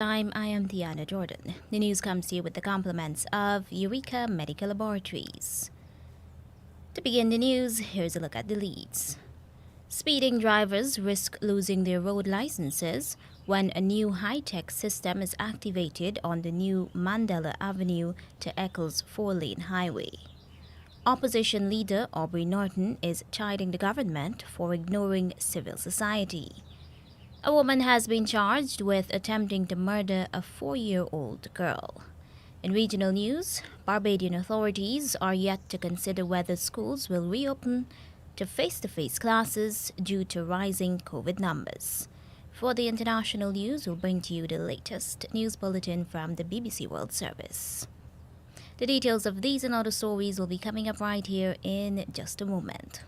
I am Diana Jordan. The news comes to you with the compliments of Eureka Medical Laboratories. To begin the news, here's a look at the leads. Speeding drivers risk losing their road licenses when a new high-tech system is activated on the new Mandela Avenue to Eccles four-lane highway. Opposition leader Aubrey Norton is chiding the government for ignoring civil society. A woman has been charged with attempting to murder a 4-year-old girl. In regional news, Barbadian authorities are yet to consider whether schools will reopen to face-to-face classes due to rising COVID numbers. For the international news, we'll bring to you the latest news bulletin from the BBC World Service. The details of these and other stories will be coming up right here in just a moment.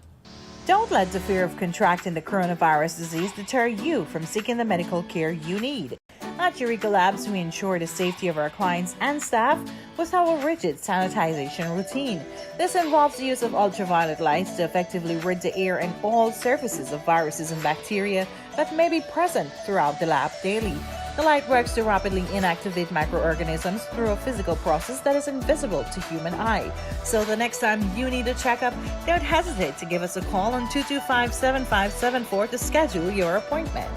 Don't let the fear of contracting the coronavirus disease deter you from seeking the medical care you need. At Eureka Labs, we ensure the safety of our clients and staff with our rigid sanitization routine. This involves the use of ultraviolet lights to effectively rid the air and all surfaces of viruses and bacteria that may be present throughout the lab daily. The light works to rapidly inactivate microorganisms through a physical process that is invisible to human eye. So the next time you need a checkup, don't hesitate to give us a call on 225-7574 to schedule your appointment.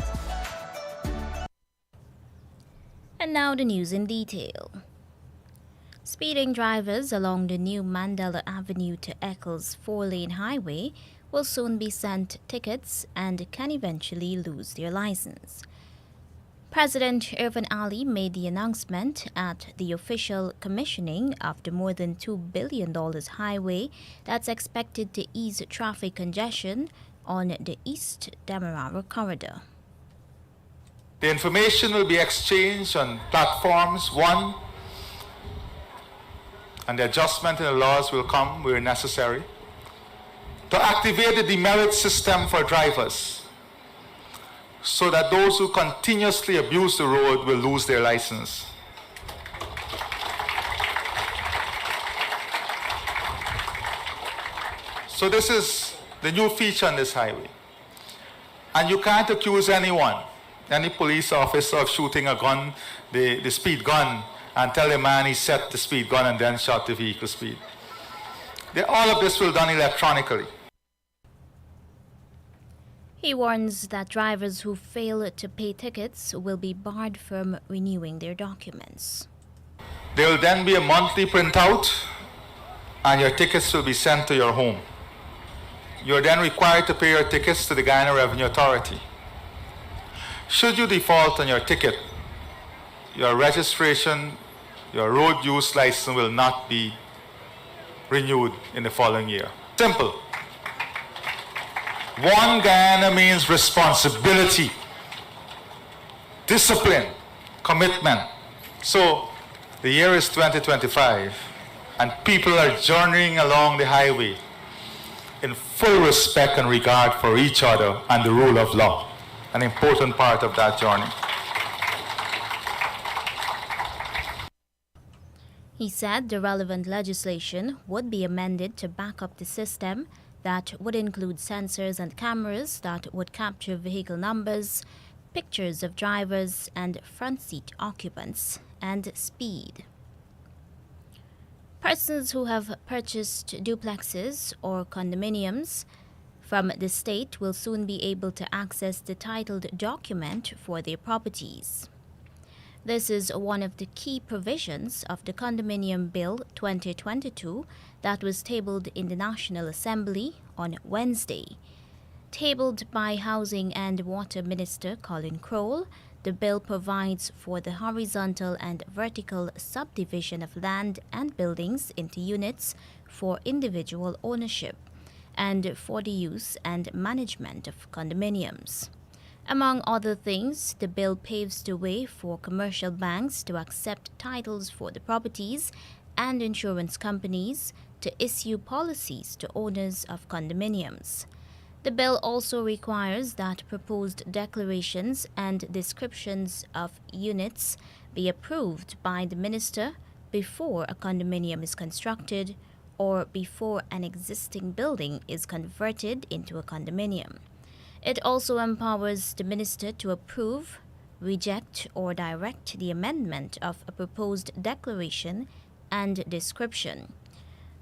And now the news in detail. Speeding drivers along the new Mandela Avenue to Eccles four-lane highway will soon be sent tickets and can eventually lose their license. President Irfan Ali made the announcement at the official commissioning of the more than $2 billion highway that's expected to ease traffic congestion on the East Demerara corridor. The information will be exchanged on platforms 1, and the adjustment in the laws will come where necessary to activate the demerit system for drivers, so that those who continuously abuse the road will lose their license. So this is the new feature on this highway. And you can't accuse anyone, any police officer, of shooting a gun, the speed gun, and tell the man he set the speed gun and then shot the vehicle speed. All of this will be done electronically. He warns that drivers who fail to pay tickets will be barred from renewing their documents. There will then be a monthly printout, and your tickets will be sent to your home. You are then required to pay your tickets to the Guyana Revenue Authority. Should you default on your ticket, your registration, your road use license will not be renewed in the following year. Simple. One Guyana means responsibility, discipline, commitment. So the year is 2025, and people are journeying along the highway in full respect and regard for each other and the rule of law, an important part of that journey. He said the relevant legislation would be amended to back up the system that would include sensors and cameras that would capture vehicle numbers, pictures of drivers and front seat occupants, and speed. Persons who have purchased duplexes or condominiums from the state will soon be able to access the titled document for their properties. This is one of the key provisions of the Condominium Bill 2022 that was tabled in the National Assembly on Wednesday. Tabled by Housing and Water Minister Colin Crowell, the bill provides for the horizontal and vertical subdivision of land and buildings into units for individual ownership and for the use and management of condominiums. Among other things, the bill paves the way for commercial banks to accept titles for the properties and insurance companies to issue policies to owners of condominiums. The bill also requires that proposed declarations and descriptions of units be approved by the minister before a condominium is constructed or before an existing building is converted into a condominium. It also empowers the minister to approve reject or direct the amendment of a proposed declaration and description.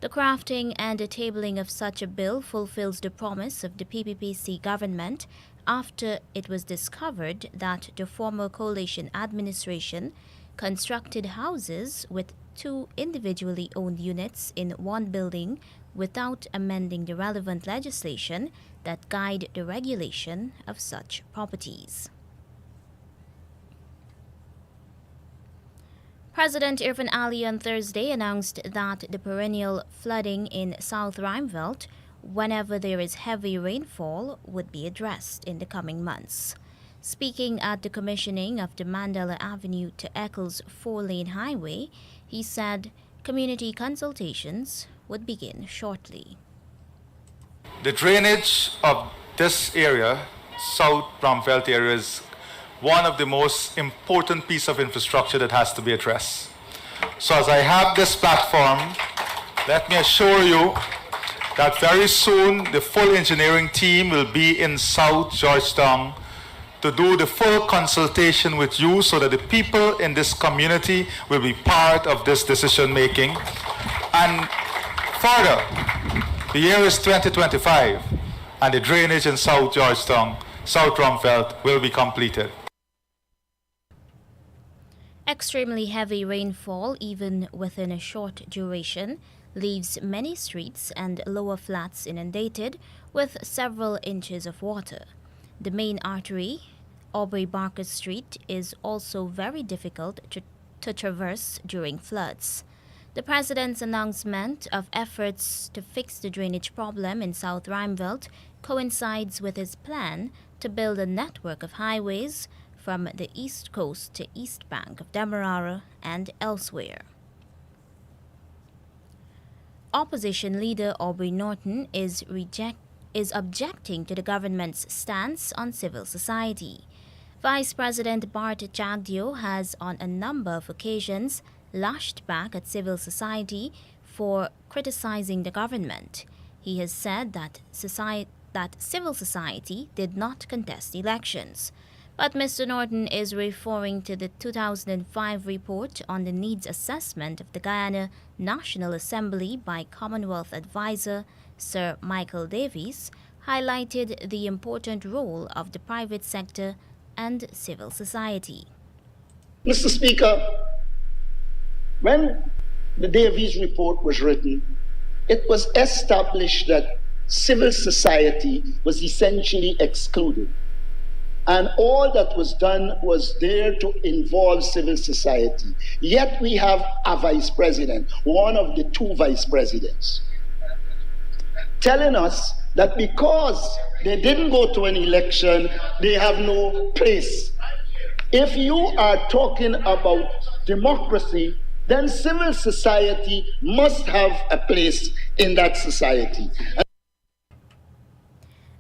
The crafting and tabling of such a bill fulfills the promise of the PPPC government after it was discovered that the former coalition administration constructed houses with 2 individually owned units in one building without amending the relevant legislation that guide the regulation of such properties. President Irfan Ali on Thursday announced that the perennial flooding in South Rheinveld, whenever there is heavy rainfall, would be addressed in the coming months. Speaking at the commissioning of the Mandela Avenue to Eccles 4-lane highway, he said community consultations would begin shortly. The drainage of this area, South Bramfeld area, is one of the most important pieces of infrastructure that has to be addressed. So as I have this platform, let me assure you that very soon the full engineering team will be in South Georgetown to do the full consultation with you so that the people in this community will be part of this decision making. And further, the year is 2025 and the drainage in South Georgetown, South Rumfeld will be completed. Extremely heavy rainfall, even within a short duration, leaves many streets and lower flats inundated with several inches of water. The main artery, Aubrey Barker Street, is also very difficult to traverse during floods. The president's announcement of efforts to fix the drainage problem in South Rheinveld coincides with his plan to build a network of highways from the east coast to east bank of Demerara and elsewhere. Opposition leader Aubrey Norton is objecting to the government's stance on civil society. Vice President Bart Jagdeo has on a number of occasions lashed back at civil society for criticizing the government. He has said that civil society did not contest elections. But Mr. Norton is referring to the 2005 report on the needs assessment of the Guyana National Assembly by Commonwealth advisor Sir Michael Davies, highlighted the important role of the private sector and civil society. Mr. Speaker, when the Davies report was written, it was established that civil society was essentially excluded. And all that was done was there to involve civil society. Yet we have a vice president, one of the 2 vice presidents, telling us that because they didn't go to an election, they have no place. If you are talking about democracy, then civil society must have a place in that society.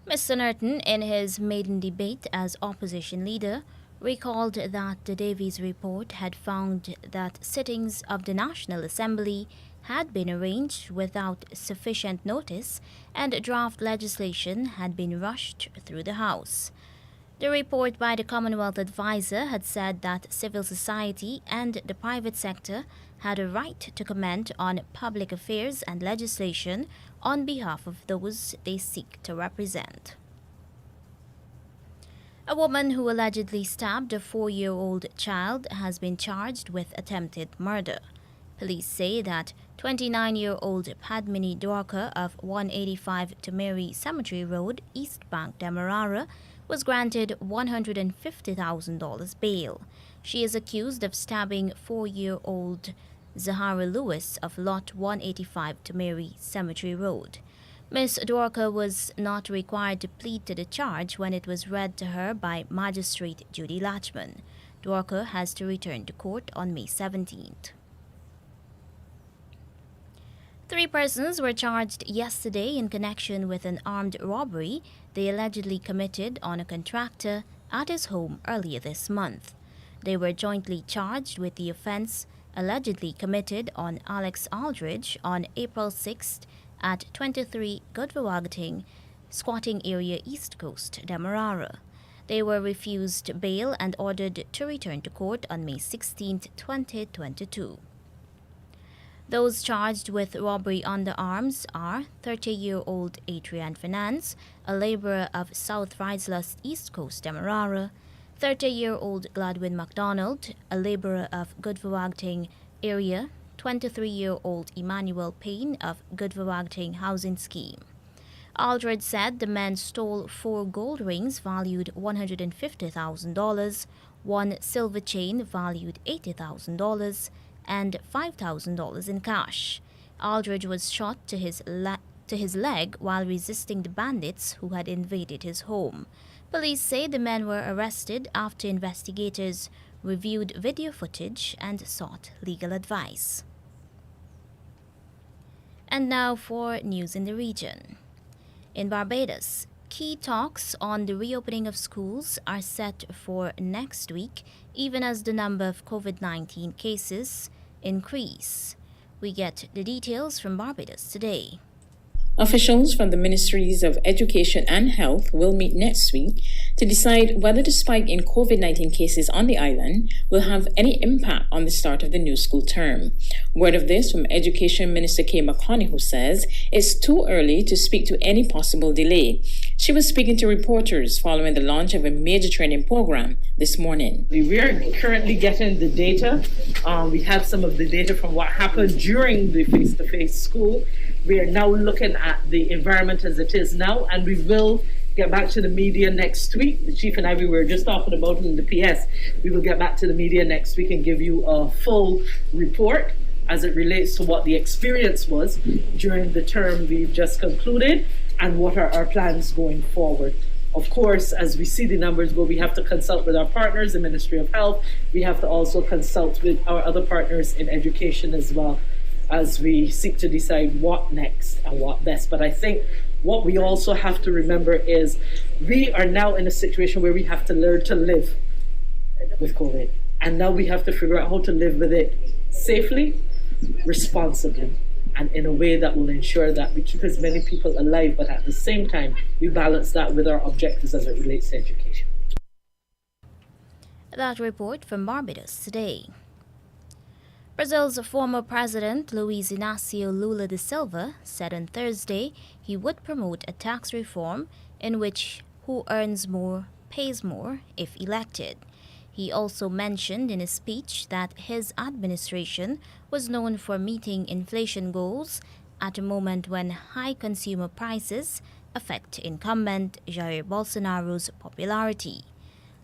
Mr. Norton, in his maiden debate as opposition leader, recalled that the Davies report had found that sittings of the National Assembly had been arranged without sufficient notice and draft legislation had been rushed through the House. The report by the Commonwealth advisor had said that civil society and the private sector had a right to comment on public affairs and legislation on behalf of those they seek to represent. A woman who allegedly stabbed a 4-year-old child has been charged with attempted murder. Police say that 29-year-old Padmini Dorka of 185 Tamari Cemetery Road, East Bank, Demerara, was granted $150,000 bail. She is accused of stabbing 4-year-old Zahara Lewis of Lot 185 Tamari Cemetery Road. Ms. Dorka was not required to plead to the charge when it was read to her by Magistrate Judy Latchman. Dorka has to return to court on May 17th. 3 persons were charged yesterday in connection with an armed robbery they allegedly committed on a contractor at his home earlier this month. They were jointly charged with the offense allegedly committed on Alex Aldridge on April 6th at 23 Goodwawagating, squatting area East Coast, Demerara. They were refused bail and ordered to return to court on May 16, 2022. Those charged with robbery under arms are 30-year-old Adrian Finance, a laborer of South Riseless East Coast Demerara, 30-year-old Gladwin MacDonald, a laborer of Goodverwagting area, 23-year-old Emmanuel Payne of Goodverwagting Housing Scheme. Aldred said the men stole 4 gold rings valued $150,000, 1 silver chain valued $80,000, and $5,000 in cash. Aldridge was shot to his leg while resisting the bandits who had invaded his home. Police say the men were arrested after investigators reviewed video footage and sought legal advice. And now for news in the region. In Barbados, key talks on the reopening of schools are set for next week, even as the number of COVID-19 cases increase. We get the details from Barbados today. Officials from the Ministries of Education and Health will meet next week to decide whether the spike in COVID-19 cases on the island will have any impact on the start of the new school term. Word of this from Education Minister Kay McConney, who says it's too early to speak to any possible delay. She was speaking to reporters following the launch of a major training program this morning. We are currently getting the data. We have some of the data from what happened during the face-to-face school. We are now looking at the environment as it is now, and we will get back to the media next week. The Chief and I, we were just talking about it in the PS. We will get back to the media next week and give you a full report as it relates to what the experience was during the term we've just concluded and what are our plans going forward. Of course, as we see the numbers go, we have to consult with our partners, the Ministry of Health. We have to also consult with our other partners in education as well, as we seek to decide what next and what best. But I think what we also have to remember is we are now in a situation where we have to learn to live with COVID. And now we have to figure out how to live with it safely, responsibly, and in a way that will ensure that we keep as many people alive, but at the same time, we balance that with our objectives as it relates to education. That report from Barbados today. Brazil's former president, Luiz Inácio Lula da Silva, said on Thursday he would promote a tax reform in which who earns more pays more if elected. He also mentioned in a speech that his administration was known for meeting inflation goals at a moment when high consumer prices affect incumbent Jair Bolsonaro's popularity.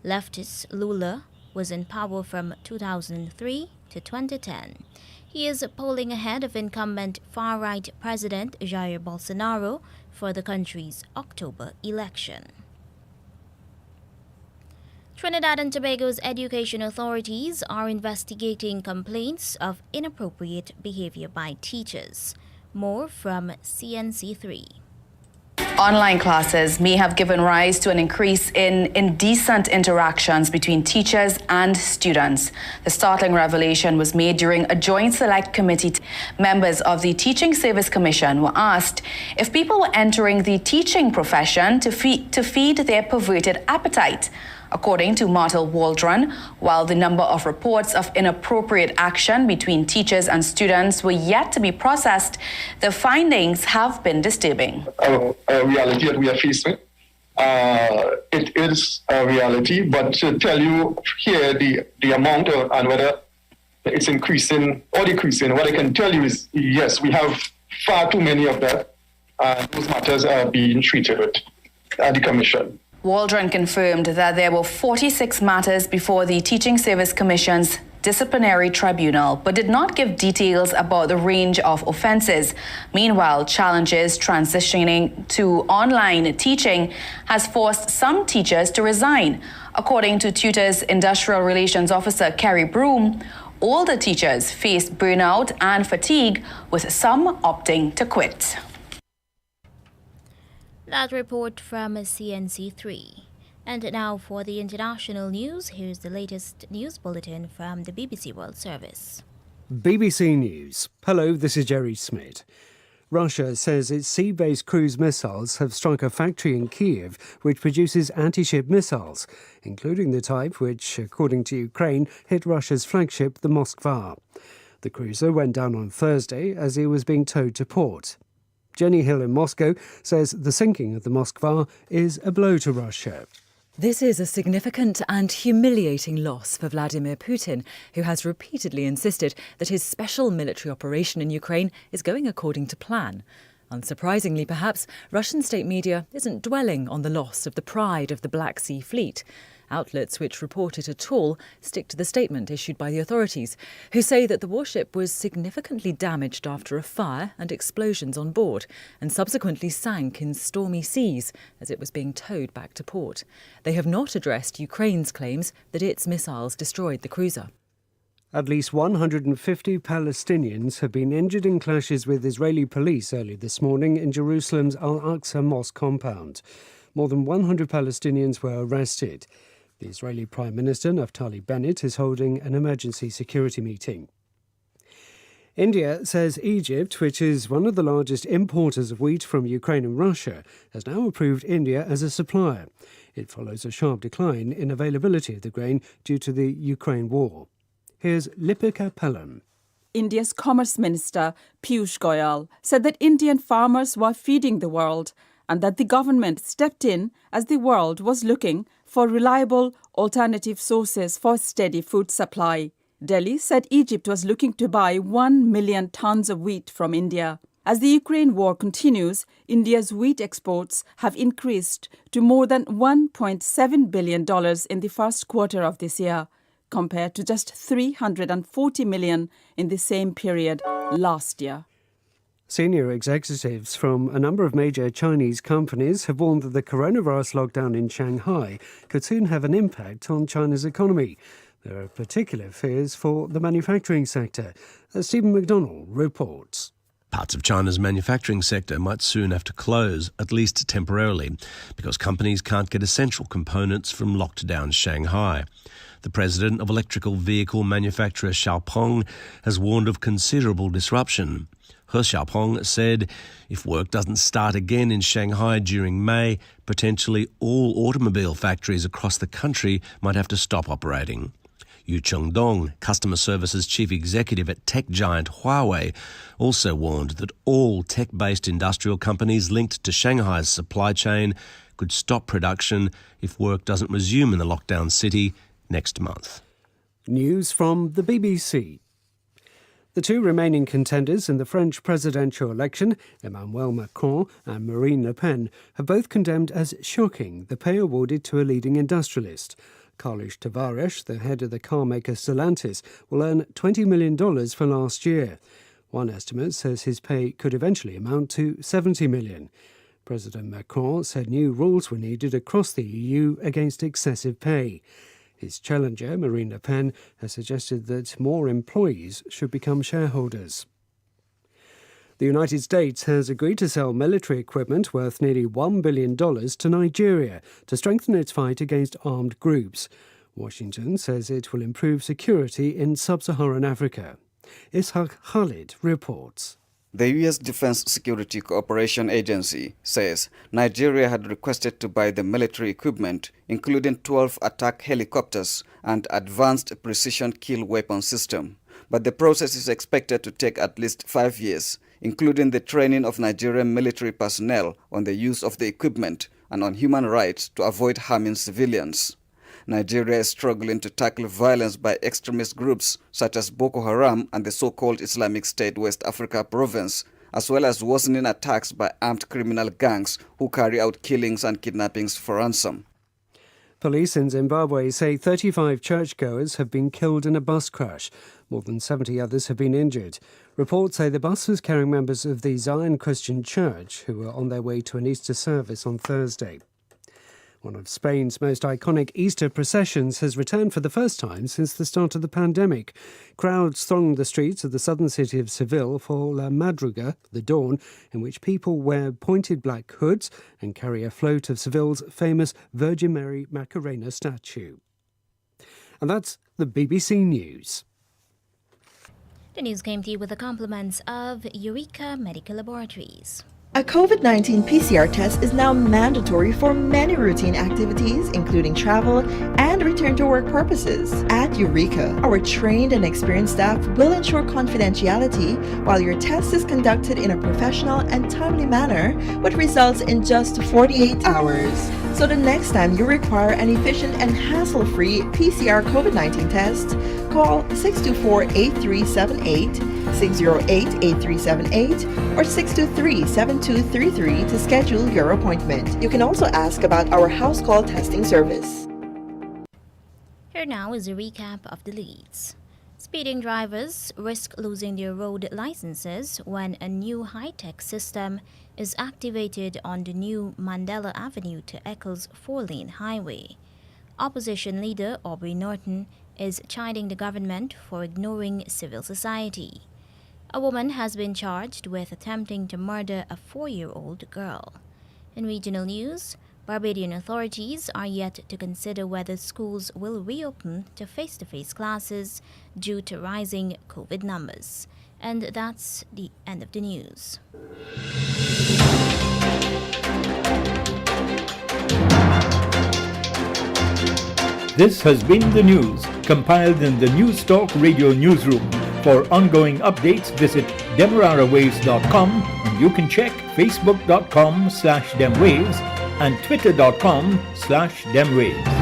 Leftist Lula was in power from 2003 to 2010. He is polling ahead of incumbent far-right President Jair Bolsonaro for the country's October election. Trinidad and Tobago's education authorities are investigating complaints of inappropriate behavior by teachers. More from CNC3. Online classes may have given rise to an increase in indecent interactions between teachers and students. The startling revelation was made during a joint select committee. Members of the Teaching Service Commission were asked if people were entering the teaching profession to feed their perverted appetite. According to Martel Waldron, while the number of reports of inappropriate action between teachers and students were yet to be processed, the findings have been disturbing. A reality that we are faced with. It is a reality, but to tell you here the amount and whether it's increasing or decreasing, what I can tell you is yes, we have far too many of that, and those matters are being treated with at the Commission. Waldron confirmed that there were 46 matters before the Teaching Service Commission's disciplinary tribunal, but did not give details about the range of offences. Meanwhile, challenges transitioning to online teaching has forced some teachers to resign. According to Tutor's Industrial Relations Officer Kerry Broom, older teachers face burnout and fatigue, with some opting to quit. That report from CNC3. And now for the international news, here's the latest news bulletin from the BBC World Service. BBC News. Hello, this is Jerry Smith. Russia says its sea-based cruise missiles have struck a factory in Kyiv which produces anti-ship missiles, including the type which, according to Ukraine, hit Russia's flagship, the Moskva. The cruiser went down on Thursday as it was being towed to port. Jenny Hill in Moscow says the sinking of the Moskva is a blow to Russia. This is a significant and humiliating loss for Vladimir Putin, who has repeatedly insisted that his special military operation in Ukraine is going according to plan. Unsurprisingly, perhaps, Russian state media isn't dwelling on the loss of the pride of the Black Sea Fleet. Outlets which report it at all stick to the statement issued by the authorities, who say that the warship was significantly damaged after a fire and explosions on board, and subsequently sank in stormy seas as it was being towed back to port. They have not addressed Ukraine's claims that its missiles destroyed the cruiser. At least 150 Palestinians have been injured in clashes with Israeli police early this morning in Jerusalem's Al-Aqsa Mosque compound. More than 100 Palestinians were arrested. The Israeli Prime Minister Naftali Bennett is holding an emergency security meeting. India says Egypt, which is one of the largest importers of wheat from Ukraine and Russia, has now approved India as a supplier. It follows a sharp decline in availability of the grain due to the Ukraine war. Here's Lipika Pelham. India's Commerce Minister Piyush Goyal said that Indian farmers were feeding the world and that the government stepped in as the world was looking for reliable alternative sources for steady food supply. Delhi said Egypt was looking to buy 1 million tons of wheat from India. As the Ukraine war continues, India's wheat exports have increased to more than $1.7 billion in the first quarter of this year, compared to just $340 million in the same period last year. Senior executives from a number of major Chinese companies have warned that the coronavirus lockdown in Shanghai could soon have an impact on China's economy. There are particular fears for the manufacturing sector. Stephen McDonnell reports. Parts of China's manufacturing sector might soon have to close, at least temporarily, because companies can't get essential components from locked-down Shanghai. The president of electrical vehicle manufacturer Xiaopeng has warned of considerable disruption. He Xiaopeng said if work doesn't start again in Shanghai during May, potentially all automobile factories across the country might have to stop operating. Yu Chengdong, customer services chief executive at tech giant Huawei, also warned that all tech-based industrial companies linked to Shanghai's supply chain could stop production if work doesn't resume in the lockdown city next month. News from the BBC. The two remaining contenders in the French presidential election, Emmanuel Macron and Marine Le Pen, have both condemned as shocking the pay awarded to a leading industrialist. Carlos Tavares, the head of the car maker Stellantis, will earn $20 million for last year. One estimate says his pay could eventually amount to $70 million. President Macron said new rules were needed across the EU against excessive pay. His challenger, Marine Le Pen, has suggested that more employees should become shareholders. The United States has agreed to sell military equipment worth nearly $1 billion to Nigeria to strengthen its fight against armed groups. Washington says it will improve security in sub-Saharan Africa. Ishaq Khalid reports. The U.S. Defense Security Cooperation Agency says Nigeria had requested to buy the military equipment, including 12 attack helicopters and advanced precision kill weapon system. But the process is expected to take at least 5 years, including the training of Nigerian military personnel on the use of the equipment and on human rights to avoid harming civilians. Nigeria is struggling to tackle violence by extremist groups such as Boko Haram and the so-called Islamic State West Africa province, as well as worsening attacks by armed criminal gangs who carry out killings and kidnappings for ransom. Police in Zimbabwe say 35 churchgoers have been killed in a bus crash. More than 70 others have been injured. Reports say the bus was carrying members of the Zion Christian Church who were on their way to an Easter service on Thursday. One of Spain's most iconic Easter processions has returned for the first time since the start of the pandemic. Crowds thronged the streets of the southern city of Seville for La Madruga, the dawn, in which people wear pointed black hoods and carry a float of Seville's famous Virgin Mary Macarena statue. And that's the BBC News. The news came to you with the compliments of Eureka Medical Laboratories. A COVID-19 PCR test is now mandatory for many routine activities, including travel and return to work purposes. At Eureka, our trained and experienced staff will ensure confidentiality while your test is conducted in a professional and timely manner with results in just 48 hours. So the next time you require an efficient and hassle-free PCR COVID-19 test, call 624-8378, 608-8378, or 623-7233 to schedule your appointment. You can also ask about our house call testing service. Here now is a recap of the leads. Speeding drivers risk losing their road licenses when a new high-tech system is activated on the new Mandela Avenue to Eccles 4-lane highway. Opposition leader Aubrey Norton is chiding the government for ignoring civil society. A woman has been charged with attempting to murder a 4-year-old girl. In regional news, Barbadian authorities are yet to consider whether schools will reopen to face-to-face classes due to rising COVID numbers. And that's the end of the news. This has been the news, compiled in the News Talk Radio newsroom. For ongoing updates, visit demerarawaves.com, and you can check facebook.com/demwaves and twitter.com/demwaves.